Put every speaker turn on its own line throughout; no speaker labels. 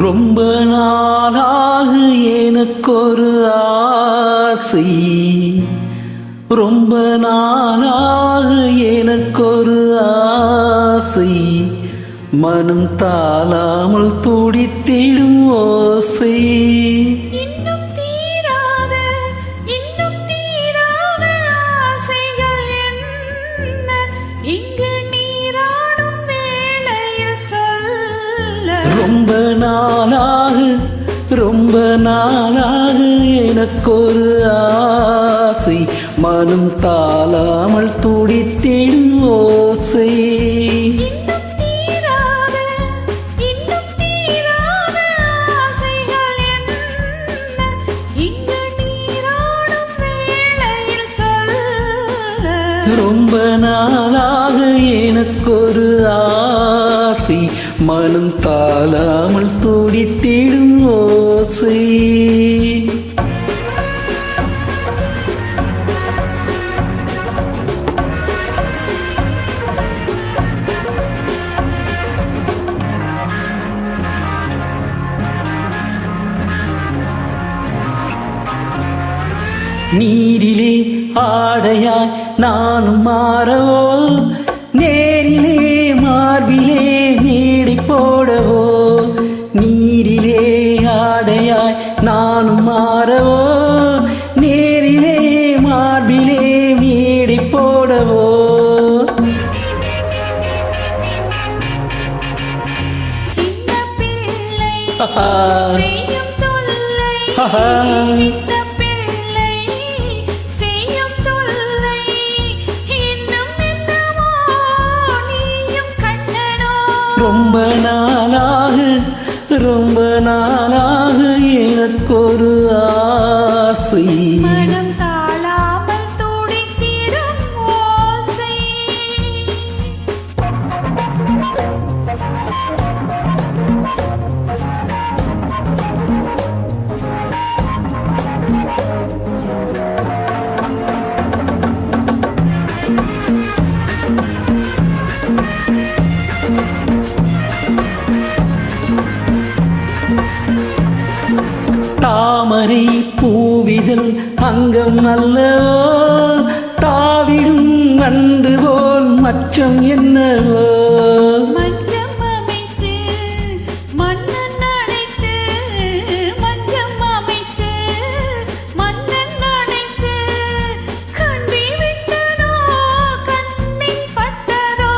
ரொம்ப நாளாக எனக்கொரு ஆசை, ரொம்ப நாளாக எனக்கொரு ஆசை, மனம் தாளாமல் துடித்திடும் ஓசை.
இன்னும் தீராத ஆசைகள் என்ன இங்கு நீராடும் வேளையில் சொல்ல.
ரொம்ப நாளாக எனக்கொரு ஆசை, மனம் தாளாமல் துடித்திடும் ஓசை.
இன்னும் தீராத ஆசைகள் என்ன இங்கு நீராடும் வேளையில் சொல்ல.
ரொம்ப நாளாக எனக்கொரு ஆசை, மனம் தாளாமல் துடித்திடும் ஓசை. நீரிலே ஆடையாய் நானும் மாறவோ, நேரிலே மார்பிலே மேடை போடவோ. நீரிலே ஆடையாய் நானும் மாறவோ, நேரிலே மார்பிலே மேடை போடவோ.
சின்ன பிள்ளை செய்யும் தொல்லை, சின்ன பிள்ளை செய்யும் தொல்லை, இன்னும் என்னவோ நீயும் கண்ணனோ.
ரொம்ப நாளாக எனக்கொரு ஆசை,
மனம் தாழாமல் துடித்திடும் ஓசை.
தாமரை பூவிதழ் அங்கம் அல்லவோ, தாவிடும் நன்று போல் மச்சம் என்னவோ.
மஞ்சம் அமைத்து மன்னன் அழைத்து, மஞ்சம் அமைத்து மன்னன் அழைத்து, கண்டி விட்டதோ கண்ணில் பட்டதோ.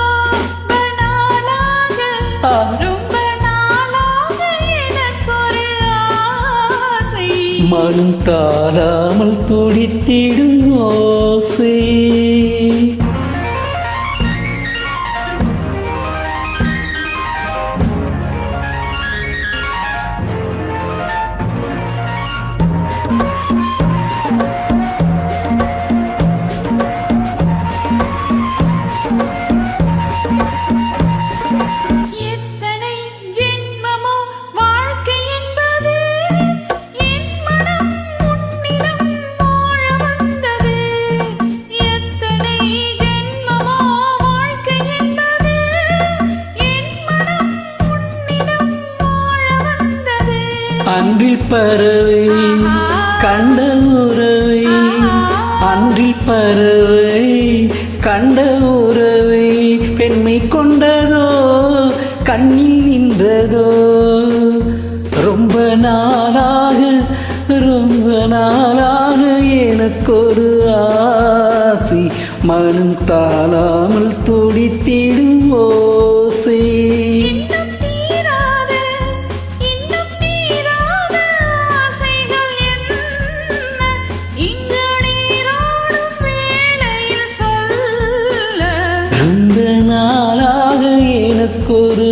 ரொம்ப நாளாக எனக்கொரு ஆசை,
மனம் தாழாமல் துடித்திடும் ஓசை.
எத்தனை ஜென்மமோ வாழ்க்கை என்பது, என் மனம் உன்னிடம் வாழ வந்தது. எத்தனை ஜென்மமோ வாழ்க்கை என்பது, என் மனம் உன்னிடம் வாழ வந்தது.
அன்றில் பறவை கண்ட உறவை, அன்றில் பறவை கண்ட உறவை, பெண்மை கொண்டதோ கண்ணில் நின்றதோ. ரொம்ப நாளாக எனக்கொரு ஆசை, மனம் தாழாமல் துடித்திடும் ஓசை.
இன்னும் தீராத ஆசைகள் என்ன இங்கு நீராடும் வேளையில் சொல்ல.
ரொம்ப நாளாக எனக்கொரு